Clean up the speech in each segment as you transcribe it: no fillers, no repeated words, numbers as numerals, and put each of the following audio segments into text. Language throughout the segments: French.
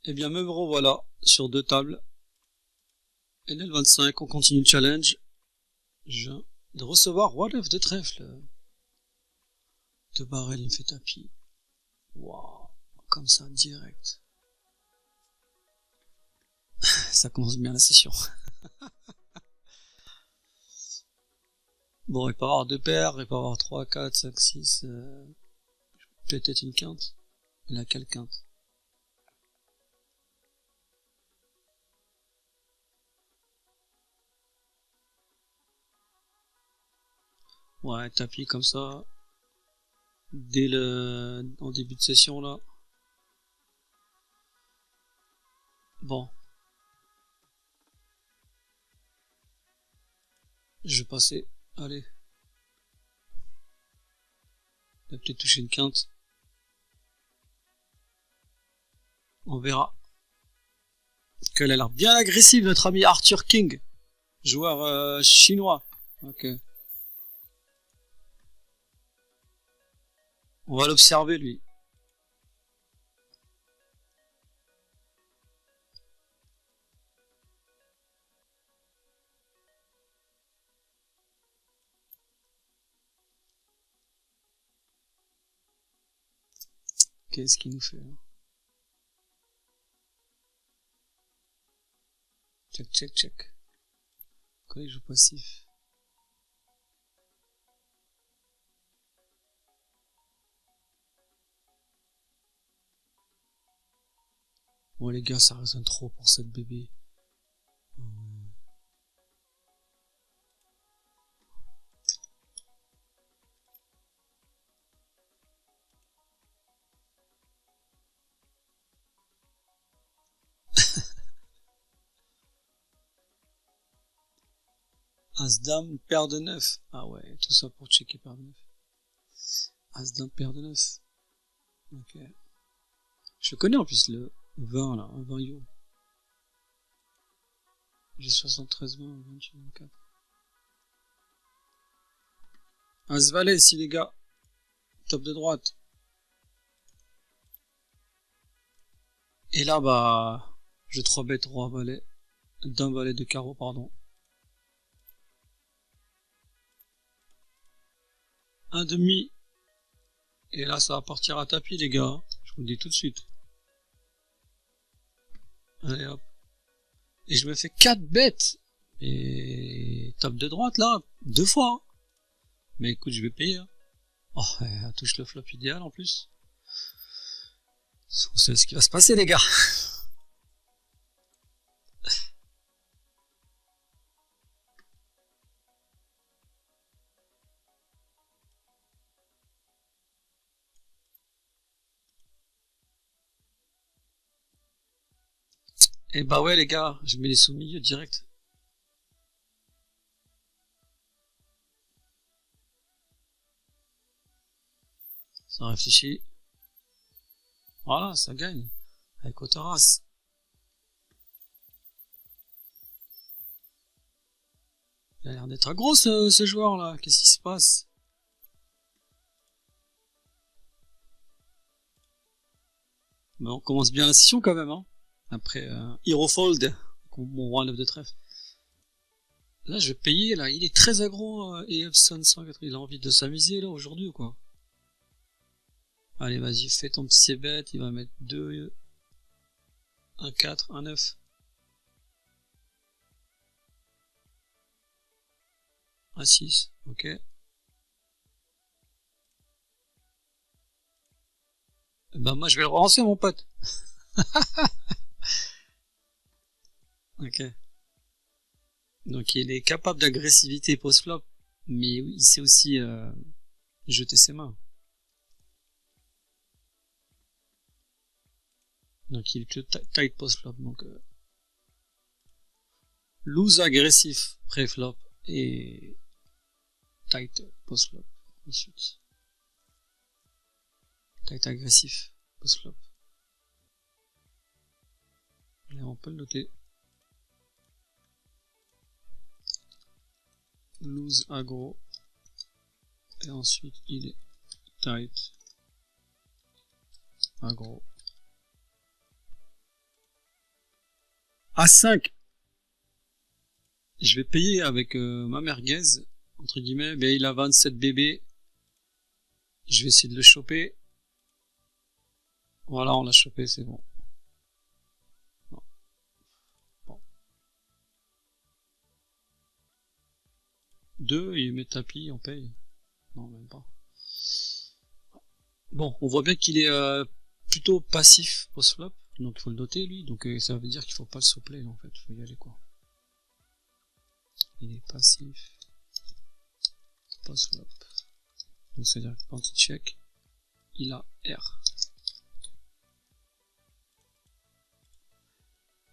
Et bien me revoilà sur 2 tables. NL25, on continue le challenge. Je viens de recevoir One of de trèfle. De barrel, il me fait tapis. Waouh, comme ça, direct. Ça commence bien la session. Bon, il peut y avoir 2 paires, il peut y avoir 3, 4, 5, 6. Peut-être une quinte. Il a quelle quinte? Ouais, tapis comme ça. En début de session là. Bon. Je vais passer. Allez. Il va peut-être toucher une quinte. On verra. Qu'elle a l'air bien agressive, notre ami Arthur King. Joueur chinois. Ok. On va l'observer lui. Qu'est-ce qu'il nous fait là? Check, check, check. Quand il joue passif. Bon les gars, ça résonne trop pour cette bébé. As-Dame, paire de 9. Ah ouais, tout ça pour checker paire de 9. As-Dame, paire de 9. Ok. Je connais en plus le 20 là, un 20 yo. J'ai 73 20, 28, 24. As-Valet ici les gars. Top de droite. Et là bah, je 3 bêtes, roi valet. D'un valet de carreau, pardon. Un demi. Et là ça va partir à tapis les gars. Je vous le dis tout de suite. Allez hop. Et je me fais 4 bêtes. Et top de droite là, 2 fois. Hein. Mais écoute, je vais payer. Hein. Oh, elle touche le flop idéal en plus. On sait ce qui va se passer les gars. Et bah ouais les gars, je mets les sous milieu direct. Ça réfléchit. Voilà, ça gagne. Avec Otaras. Il a l'air d'être gros ce joueur là. Qu'est-ce qui se passe? Mais on commence bien la session quand même. Hein. Après Herofold, mon roi 9 de trèfle. Là je vais payer là. Il est très aggro et Epson 104. Il a envie de s'amuser là aujourd'hui ou quoi? Allez vas-y, fais ton petit c-bet. Il va mettre 2, 1, 4, 1, 9. Un 6, ok. Ben moi je vais le relancer mon pote. Ok. Donc il est capable d'agressivité post-flop, mais il sait aussi jeter ses mains. Donc il est que tight post-flop. Donc loose agressif pré-flop et tight post-flop. Ensuite. Tight agressif post-flop. Allez, on peut le noter. Loose aggro. Et ensuite il est tight aggro. A5. Je vais payer avec ma merguez, entre guillemets, mais il a 27 bébés. Je vais essayer de le choper. Voilà, on l'a chopé, c'est bon. Non. Bon. 2, il met tapis, on paye. Non, même pas. Bon, on voit bien qu'il est plutôt passif post-flop, donc il faut le noter lui, donc ça veut dire qu'il faut pas le soupler en fait, il faut y aller quoi. Il est passif post-flop, donc c'est à dire que quand il check, il a R.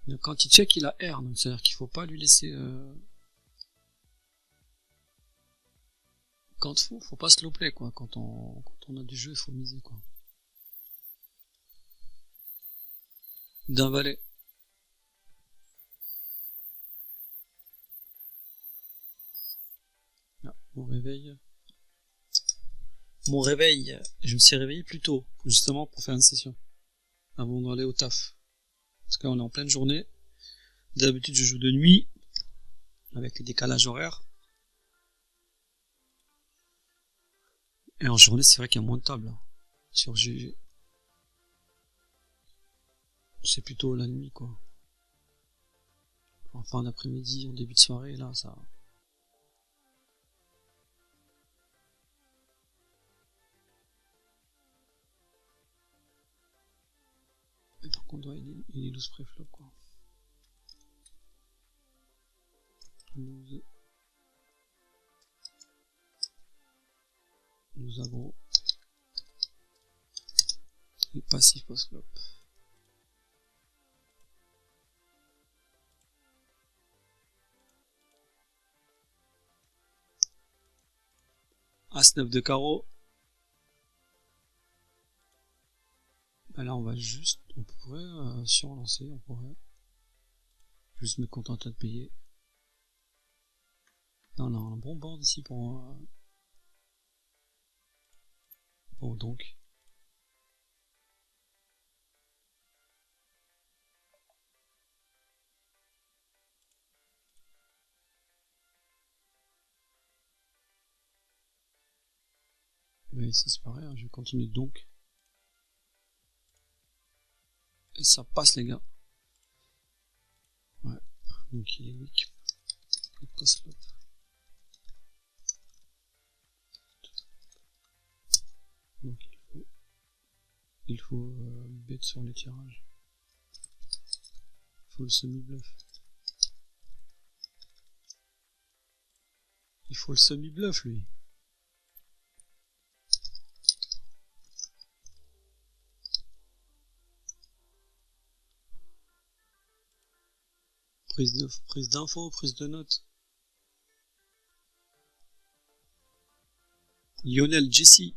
Donc quand il check, il a R, donc c'est à dire qu'il faut pas lui laisser... Quand faut pas slow play quoi, quand on a du jeu, il faut miser quoi. D'un valet. Ah, mon réveil. Mon réveil, je me suis réveillé plus tôt, justement pour faire une session, avant d'aller au taf. Parce qu'on est en pleine journée. D'habitude je joue de nuit, avec les décalages horaires. Et en journée c'est vrai qu'il y a moins de tables hein, sur GG. C'est plutôt la nuit quoi. En fin d'après-midi, en début de soirée, là ça... Mais par contre ouais, il est loose pré-flop quoi. Nous avons les passifs post-flop. As-9 de carreau. Ben là on va juste, on pourrait surlancer, on pourrait juste me contenter de payer. Non, non, un bon board ici pour bon donc. Mais ici c'est pareil, hein, je vais continuer donc. Et ça passe les gars. Ouais, donc il est weak. Il passe flop. Donc il faut bet sur les tirages. Il faut le semi-bluff. Il faut le semi-bluff lui. Prise d'infos, prise de notes. Lionel Jesse.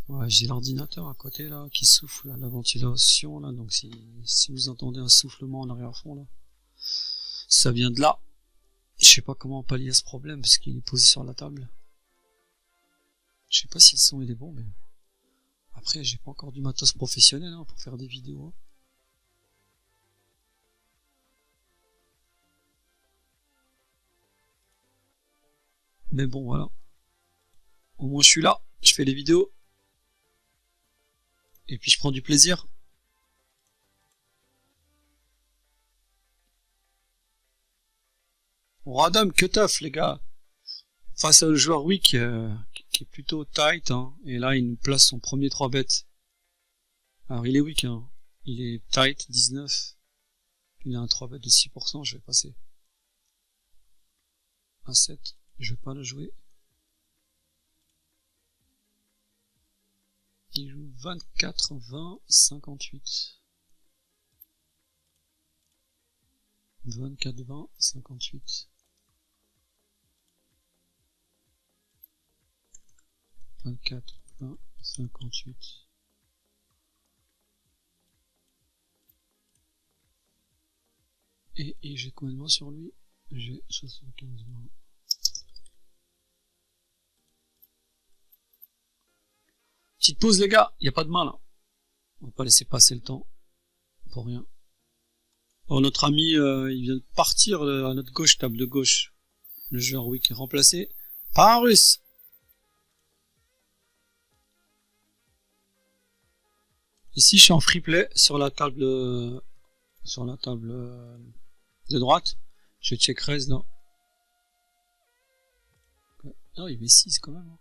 Ouais, j'ai l'ordinateur à côté là qui souffle à la ventilation là, donc si vous entendez un soufflement en arrière-fond là, ça vient de là. Je sais pas comment pallier ce problème parce qu'il est posé sur la table. Je sais pas si le son il est bon, mais après j'ai pas encore du matos professionnel hein, pour faire des vidéos. Mais bon voilà. Au moins je suis là, je fais les vidéos. Et puis je prends du plaisir. Roi dame, que tough les gars. Face à le joueur weak qui est plutôt tight hein, et là il nous place son premier 3 bêtes. Alors il est weak hein. Il est tight 19. Il a un 3 bet de 6%, je vais passer. À 7, je vais pas le jouer. Il joue 24, 20, 58. 24, 20, 58. 24, 20, 58. Et j'ai combien de mois sur lui? J'ai 75 mois. Petite pause les gars, y a pas de mal. Hein. On va pas laisser passer le temps. Pour rien. Alors notre ami, il vient de partir à notre gauche, table de gauche. Le joueur Wick est remplacé par un russe. Ici je suis en free play sur la table de droite. Je check raise là. Non, il met 6 quand même.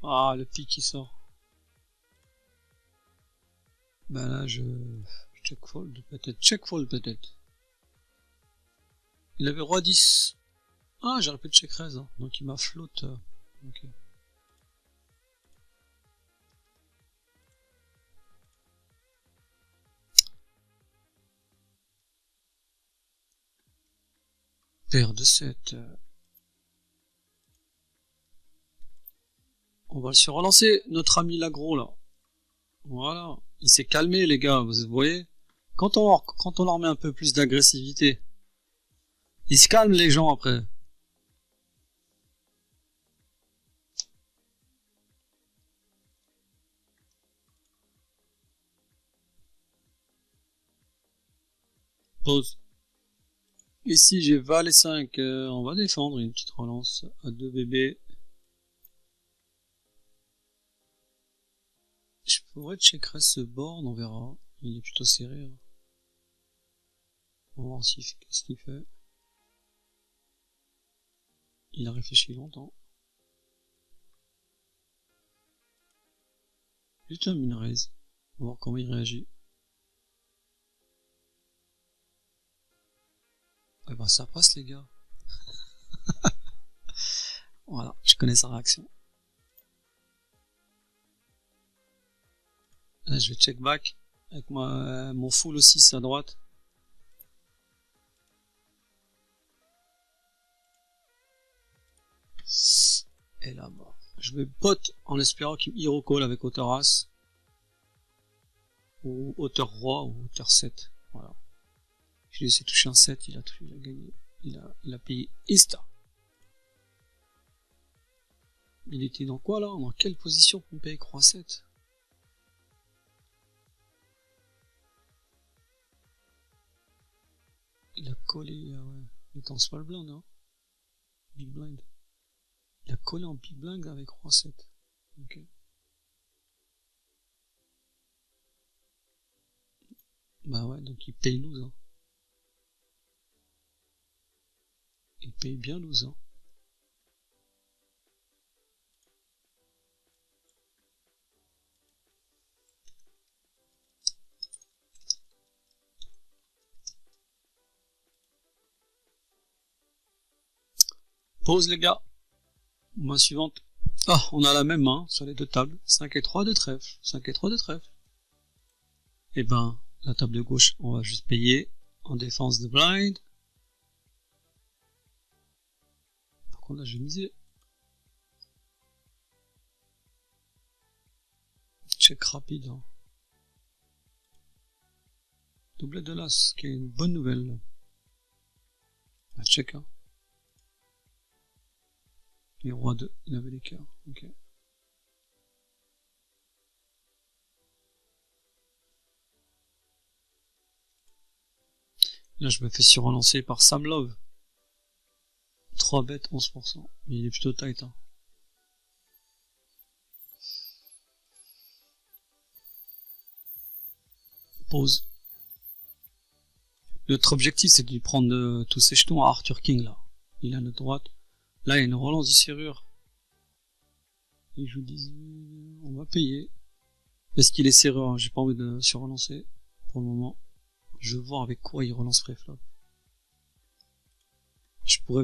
Ah, le pic qui sort. Bah là, je check fold peut-être. Check fold peut-être. Il avait roi 10. Ah, j'aurais pu check raise. Hein. Donc il m'a flotte. Ok. Paire de 7. On va le se relancer, notre ami l'agro là. Voilà. Il s'est calmé les gars, vous voyez. Quand on leur met un peu plus d'agressivité, ils se calment les gens après. Pause. Ici j'ai valet 5, on va défendre une petite relance à 2 bébés. Je pourrais checker ce board, on verra. Il est plutôt serré. Hein. On va voir qu'est-ce qu'il fait. Il a réfléchi longtemps. Juste un min raise. On va voir comment il réagit. Eh ben ça passe les gars. Voilà, je connais sa réaction. Là, je vais check back avec mon full aussi à droite. Et là, bah, je vais pot en espérant qu'il hero call avec hauteur as. Ou hauteur roi ou hauteur 7. Voilà. Je lui ai laissé toucher un 7, il a gagné. Il a payé insta. Il était dans quoi là? Dans quelle position pour payer croix 7? Il a collé, ouais. Il est en small blind, hein. Big blind. Il a collé en big blind avec roi 7. Ok. Bah ouais, donc il paye loose, hein. Il paye bien loose, hein. Pause les gars. Main suivante. Ah, on a la même main sur les deux tables. 5 et 3 de trèfle. 5 et 3 de trèfle. Et ben, la table de gauche, on va juste payer en défense de blind. Par contre là, je vais miser. Check rapide. Hein. Doublet de l'as, qui est une bonne nouvelle. Ah, check. Hein. Et roi 2, il avait l'écart. Ok. Là, je me fais surrelancer par Sam Love. 3 bêtes, 11%. Mais il est plutôt tight. Hein. Pause. Notre objectif, c'est de lui prendre tous ses jetons à Arthur King, là. Il est à notre droite. Là, il y a une relance du serrure. Et je vous dis, on va payer. Est-ce qu'il est serrure? J'ai pas envie de se relancer pour le moment. Je veux voir avec quoi il relance préflop.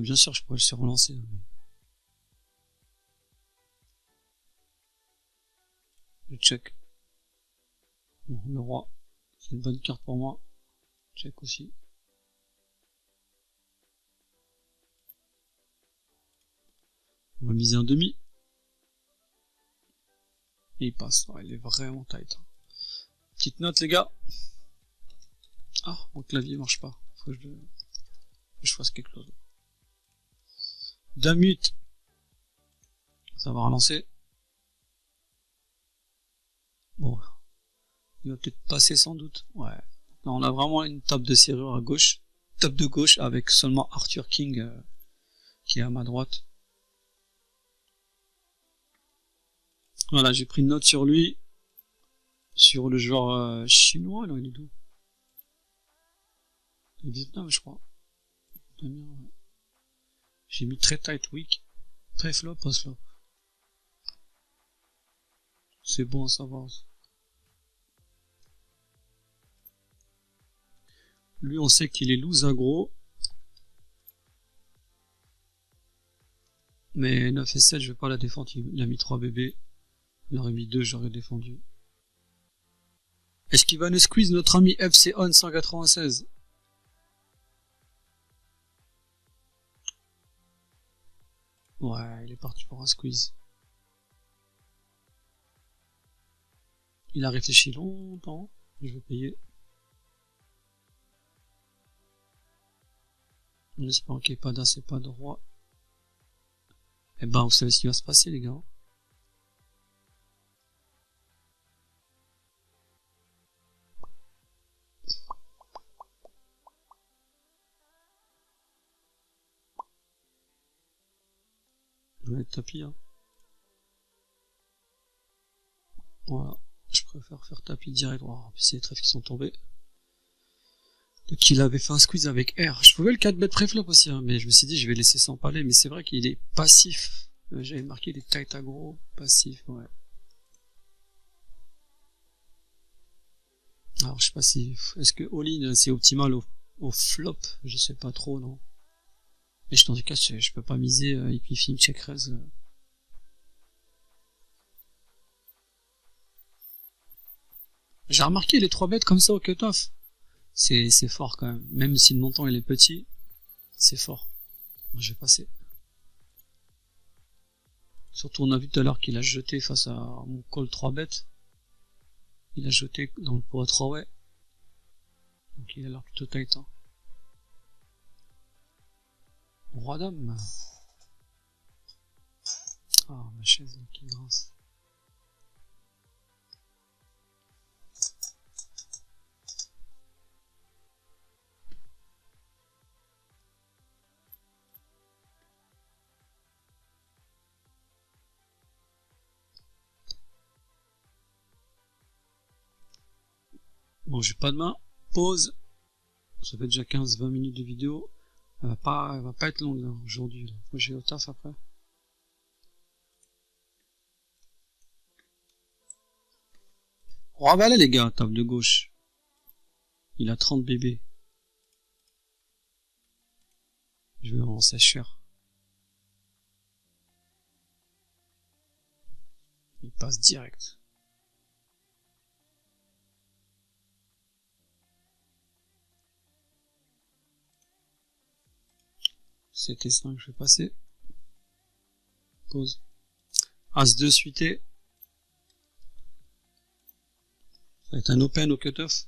Bien sûr, je pourrais le se relancer. Je check. Bon, le roi, c'est une bonne carte pour moi. Check aussi. On va miser un demi. Et il passe. Ouais, il est vraiment tight. Petite note, les gars. Ah, mon clavier marche pas. Faut que je fasse quelque chose. D'un mute. Ça va relancer. Bon. Il va peut-être passer sans doute. Ouais. Là, on a vraiment une table de serrure à gauche. Table de gauche avec seulement Arthur King qui est à ma droite. Voilà, j'ai pris une note sur lui. Sur le joueur chinois, là, il est d'où? Le Vietnam, je crois. J'ai mis très tight weak. Très flop, pas flop. C'est bon à savoir. Lui, on sait qu'il est loose aggro. Mais 9 et 7, je vais pas la défendre. Il a mis 3 bébés. Il aurait mis 2, j'aurais défendu. Est-ce qu'il va nous squeeze notre ami FC On 196? Ouais, il est parti pour un squeeze. Il a réfléchi longtemps. Je vais payer. En espérant qu'il n'y ait pas d'as et pas de roi. Eh ben, vous savez ce qui va se passer, les gars. Je vais être tapis, hein. Voilà. Je préfère faire tapis direct. Oh, puis c'est les trèfles qui sont tombés. Donc il avait fait un squeeze avec R. Je pouvais le 4-bet préflop aussi, hein, mais je me suis dit je vais laisser s'empaler. Mais c'est vrai qu'il est passif. J'avais marqué les tight aggro. Passif, ouais. Alors je sais pas si... Est-ce que all-in c'est optimal au flop? Je sais pas trop, non. Mais en tout cas, je peux pas miser Epifim, check raise. J'ai remarqué les 3 bêtes comme ça au cut-off. C'est fort quand même. Même si le montant il est petit, c'est fort. Je vais passer. Surtout on a vu tout à l'heure qu'il a jeté face à mon call 3 bêtes. Il a jeté dans le pot à 3 way. Donc il a l'air plutôt tight. Hein. Roi dame. Ah ma chaise qui grince. Bon, j'ai pas de main. Pause. Ça fait déjà 15-20 minutes de vidéo. Elle va pas être longue hein, aujourd'hui. Moi j'ai au taf après. Roi valet les gars, table de gauche. Il a 30 bébés. Je vais avancer cher. Il passe direct. C'était 5, je vais passer. Pause. As 2 suité. Ça va être un open au cut-off.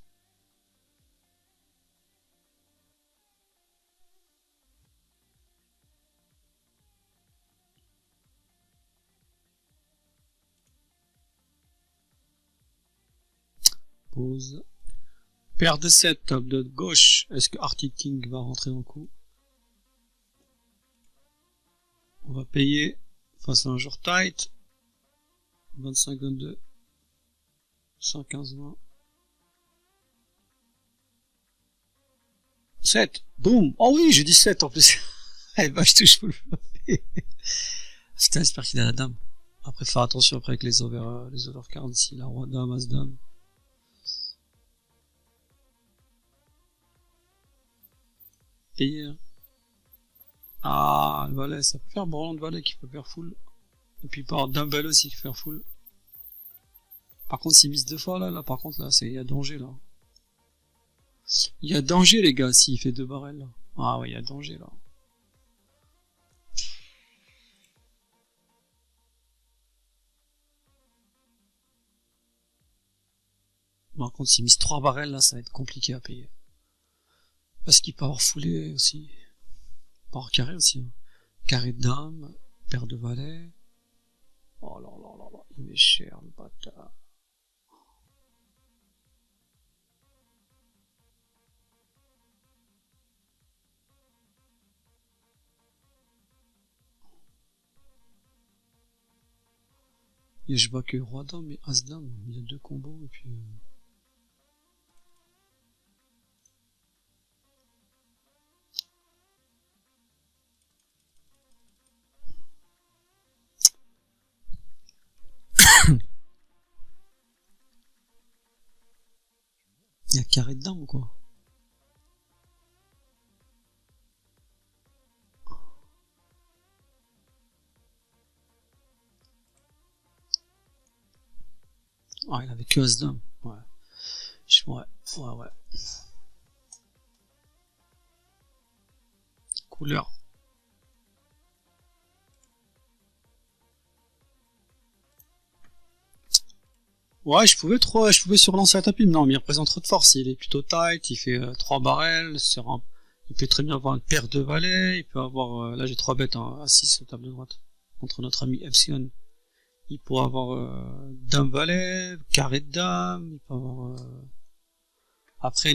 Pause. Paire de 7, table de gauche. Est-ce que Arctic King va rentrer dans le coup? On va payer face à un joueur tight. 25-22. 115-20. 7. Boum. Oh oui, j'ai dit 7 en plus. Eh ben, je touche full. Putain, j'espère qu'il a la dame. Après, faire attention après avec les overcards ici. La roi dame, as dame. Payer. Ah, le valet, ça peut faire Brown de valet qui peut faire full. Et puis par dumbbell aussi qui peut faire full. Par contre, s'il mise 2 fois là, par contre, là, il y a danger là. Il y a danger les gars s'il fait 2 barrels là. Ah ouais, il y a danger là. Par contre, s'il mise 3 barrels là, ça va être compliqué à payer. Parce qu'il peut avoir foulé aussi. Par carré aussi. Hein. Carré de dame, paire de valets. Oh là là là là, il m'est cher le bâtard. Et je vois que roi dame et as dame, il y a deux combos et puis... Il y a carré de dame ou quoi? Ah, il avait que as dame. Ouais. Ouais. Couleur. Ouais, je pouvais surlancer la tapis, mais non, mais il représente trop de force. Il est plutôt tight, il fait 3 barrels, il peut très bien avoir une paire de valets, il peut avoir, là j'ai 3 bêtes hein, à 6 à table de droite. Contre notre ami Epsilon. Il pourrait avoir dame valet, carré de dame, il peut avoir... Après,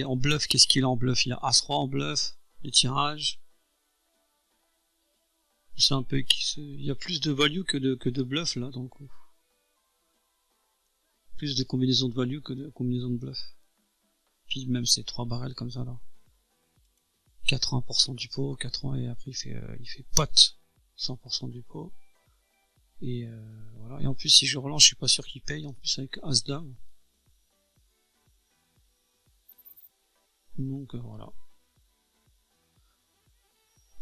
en bluff, qu'est-ce qu'il a en bluff? Il a As-Roi en bluff, les tirages. C'est un peu... Il y a plus de value que de bluff, là, donc... Plus de combinaisons de value que de combinaisons de bluff. Puis même ces 3 barrels comme ça, là. 80% du pot, 80 et après il fait pot 100% du pot. Et voilà. Et en plus, si je relance, je suis pas sûr qu'il paye, en plus avec As-Dame. Donc voilà.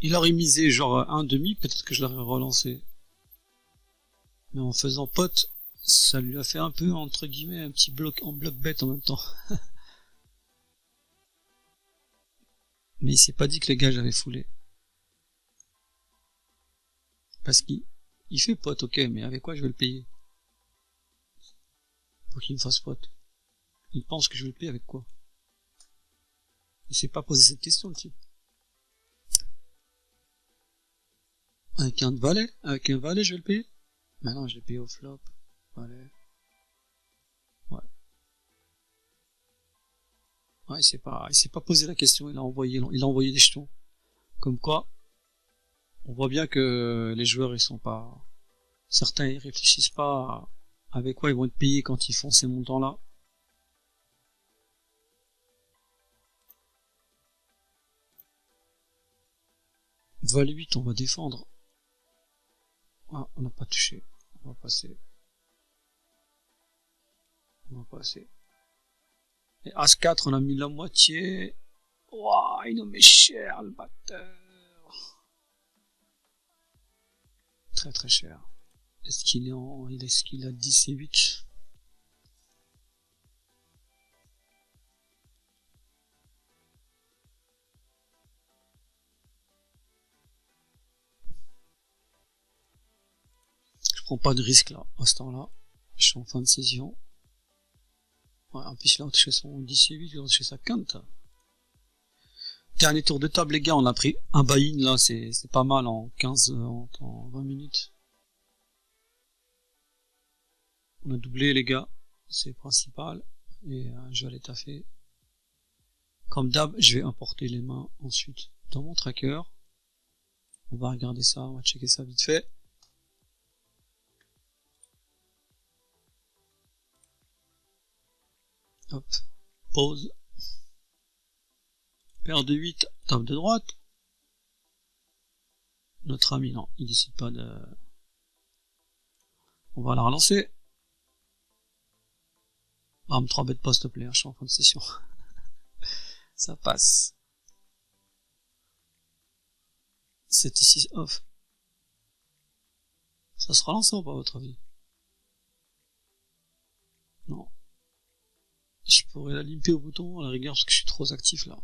Il aurait misé genre un demi, peut-être que je l'aurais relancé. Mais en faisant pot, ça lui a fait un peu, entre guillemets, un petit bloc en bloc bête en même temps. Mais il s'est pas dit que les gars j'avais foulé. Parce qu'il fait pot, ok, mais avec quoi je vais le payer? Pour qu'il me fasse pot. Il pense que je vais le payer avec quoi? Il s'est pas posé cette question, le type. Avec un valet? Avec un valet, je vais le payer? Maintenant, je l'ai payé au flop. Valet. Ouais. Ouais, il s'est pas posé la question, il a envoyé des jetons. Comme quoi, on voit bien que les joueurs, ils sont pas, certains, ils réfléchissent pas avec quoi ils vont être payés quand ils font ces montants-là. Valet 8, on va défendre. Ah, on n'a pas touché. On va passer. On va passer. Et As-4, on a mis la moitié. Ouah, il nous met cher, le batteur. Très très cher. Est-ce qu'il a 10 et 8? Je prends pas de risque là, à ce temps-là. Je suis en fin de session. Ouais, en plus, il a touché son 10 et 8, il a touché sa quinte. Dernier tour de table, les gars, on a pris un buy-in là, c'est pas mal en 15, en 20 minutes. On a doublé, les gars, c'est le principal. Et je vais aller taffer. Comme d'hab, je vais importer les mains ensuite dans mon tracker. On va regarder ça, on va checker ça vite fait. Hop, pause. Paire de 8, table de droite. Notre ami, non, il décide pas de... On va la relancer. Bam, 3 bêtes pas, s'il te plaît, je suis en fin de session. Ça passe. 7 et 6 off. Ça se relance ou pas, à votre avis? Non. Je pourrais la limper au bouton, à la rigueur, parce que je suis trop actif là.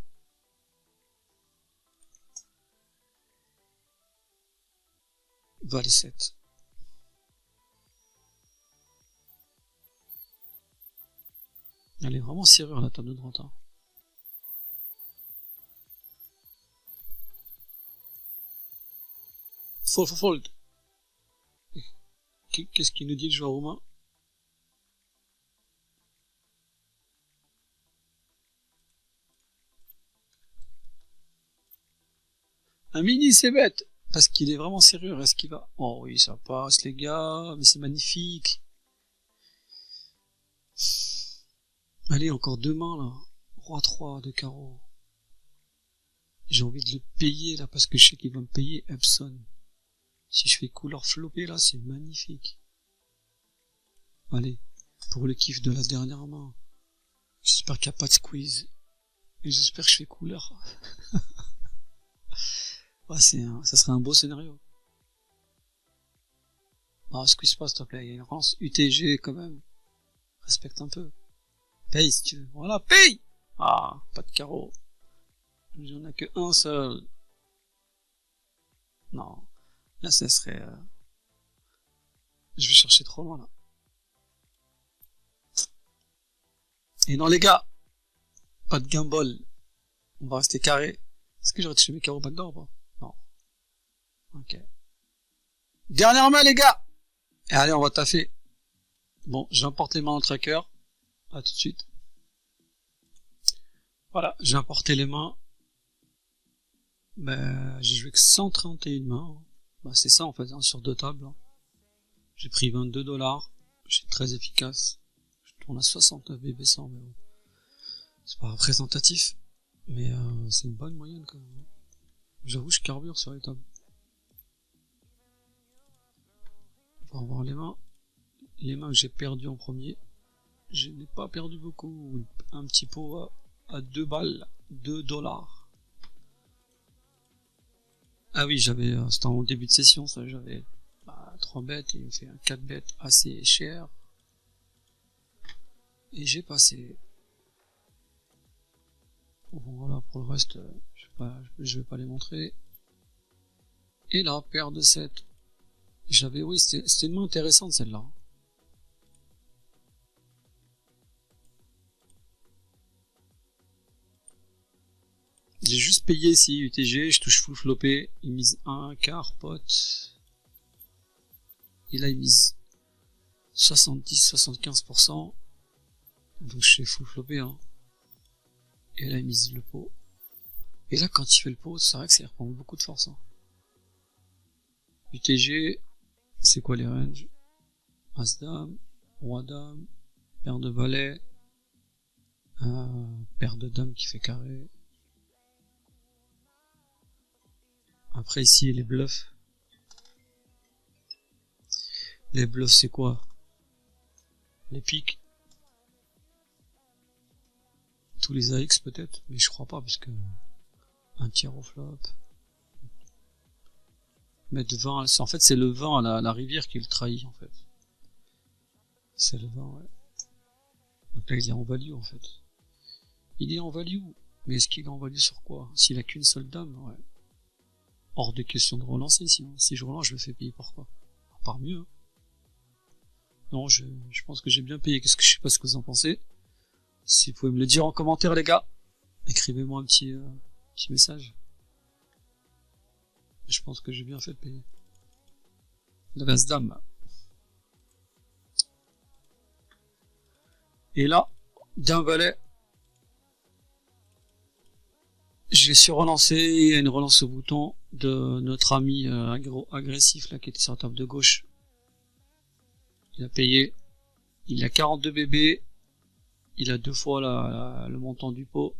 Valet 7. Elle est vraiment serrure la table de droite. Hein. Fold. Qu'est-ce qu'il nous dit le joueur roumain? Un mini, c'est bête. Parce qu'il est vraiment sérieux. Est-ce qu'il va... Oh oui, ça passe, les gars. Mais c'est magnifique. Allez, encore deux mains, là. Roi 3 de carreau. J'ai envie de le payer, là, parce que je sais qu'il va me payer Epson. Si je fais couleur flopée, là, c'est magnifique. Allez, pour le kiff de la dernière main. J'espère qu'il n'y a pas de squeeze. Et j'espère que je fais couleur. Ouais, ça serait un beau scénario. Ah, squeeze pas, s'il te plaît. Il y a une rance UTG, quand même. Respecte un peu. Paye, si tu veux. Voilà, paye! Ah, pas de carreau. J'en ai que un seul. Non. Là, ça serait... Je vais chercher trop loin, là. Et non, les gars! Pas de gumball. On va rester carré. Est-ce que j'aurais touché mes carreaux backdoor ou pas? Non. Ok. Dernière main, les gars! Et allez, on va taffer. Bon, j'importe les mains en tracker. À tout de suite. Voilà, j'ai importé les mains. Ben, j'ai joué que 131 mains. Bah, c'est ça en fait, hein, sur deux tables. Hein. J'ai pris 22$. J'étais très efficace. Je tourne à 69 BB100, mais bon. C'est pas représentatif. Mais c'est une bonne moyenne quand même. J'avoue, je carbure sur les tables. On va voir les mains. Les mains que j'ai perdues en premier. Je n'ai pas perdu beaucoup. Un petit pot à 2 balles. 2$. Ah oui, j'avais, c'était en début de session, ça, j'avais 3 bêtes et il me fait un 4 bêtes assez cher. Et j'ai passé. Bon, voilà, pour le reste, je vais pas les montrer. Et là, paire de 7. J'avais, oui, c'était une main intéressante celle-là. J'ai juste payé ici, UTG, je touche full flopé, il mise un quart pote. Et là il mise 70-75%. Donc je fais full flopé, hein. Et là il mise le pot. Et là quand il fait le pot, c'est vrai que ça reprend beaucoup de force. Hein. UTG, c'est quoi les ranges? As-Dame, Roi-Dame, paire de valet, paire de dames qui fait carré. Après ici les bluffs. Les bluffs c'est quoi? Les piques. Tous les AX peut-être, mais je crois pas parce que un tiers au flop. Mettre 20, en fait c'est le 20 à la rivière qui le trahit en fait. C'est le 20, ouais. Donc là il est en value en fait. Il est en value, mais est-ce qu'il est en value sur quoi? S'il a qu'une seule dame, ouais. Hors de question de relancer, sinon si je relance je le fais payer par quoi? Par mieux. Hein. Non, je pense que j'ai bien payé. Qu'est-ce que je sais pas ce que vous en pensez. Si vous pouvez me le dire en commentaire les gars, écrivez-moi un petit message. Je pense que j'ai bien fait de payer. Le As-Dame. Et là, d'un valet, j'ai su relancer. Il y a une relance au bouton de notre ami agressif là qui était sur la table de gauche. Il a payé. Il a 42 bébés. Il a deux fois le montant du pot.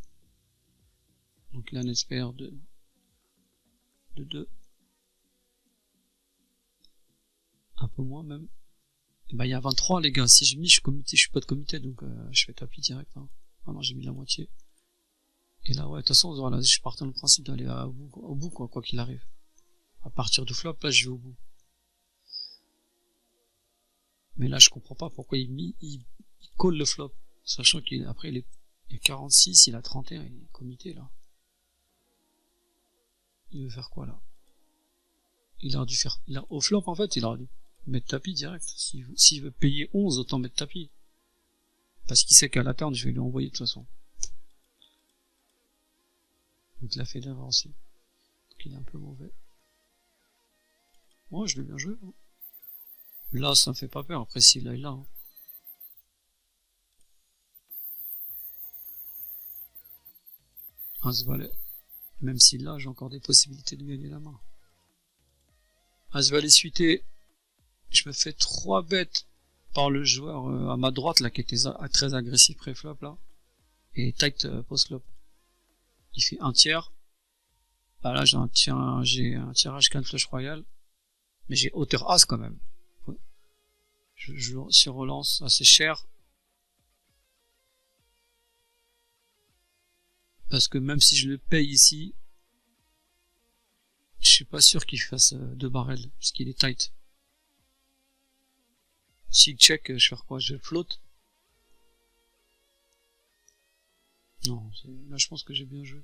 Donc il a un espère de 2. Un peu moins même. Et bah il y a 23 les gars. Si j'ai mis, je suis comité, je suis pas de comité, donc je fais tapis direct. Hein. Ah non, j'ai mis la moitié. Et là ouais, de toute façon, voilà, je partais dans le principe d'aller au bout quoi qu'il arrive. À partir du flop, là je vais au bout. Mais là je comprends pas pourquoi il colle le flop. Sachant qu'après il a 46, il a 31, il est comité là. Il veut faire quoi là? Il aurait dû faire. Au flop en fait, il aurait dû mettre tapis direct. S'il veut payer 11, autant mettre tapis. Parce qu'il sait qu'à la turn, je vais lui envoyer de toute façon. Donc il a fait l'erreur aussi. Donc il est un peu mauvais. Ouais, je l'ai bien joué. Hein. Là, ça me fait pas peur. Après, si là est là. Hein. As-valet. Même si là, j'ai encore des possibilités de gagner la main. As-valet suité. Je me fais 3 bêtes par le joueur à ma droite, là, qui était très agressif pré-flop, là. Et tight post-flop. Il fait un tiers. Bah là, j'ai un tirage 4 flush royal. Mais j'ai hauteur as quand même. Je joue sur relance assez cher. Parce que même si je le paye ici, je suis pas sûr qu'il fasse 2 barrels, parce qu'il est tight. S'il check, je vais faire quoi? Je flotte. Non, là je pense que j'ai bien joué.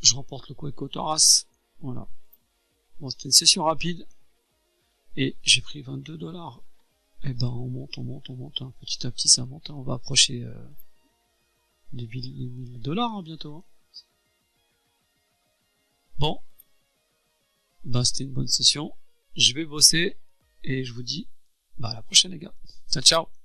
Je remporte le coup avec hauteur as. Voilà. Bon, c'était une session rapide. Et j'ai pris 22 $. Et ben on monte. Hein. Petit à petit ça monte. Hein. On va approcher les 1000 $ hein, bientôt. Hein. Bon. Bah c'était une bonne session. Je vais bosser. Et je vous dis bah à la prochaine les gars. Ciao ciao.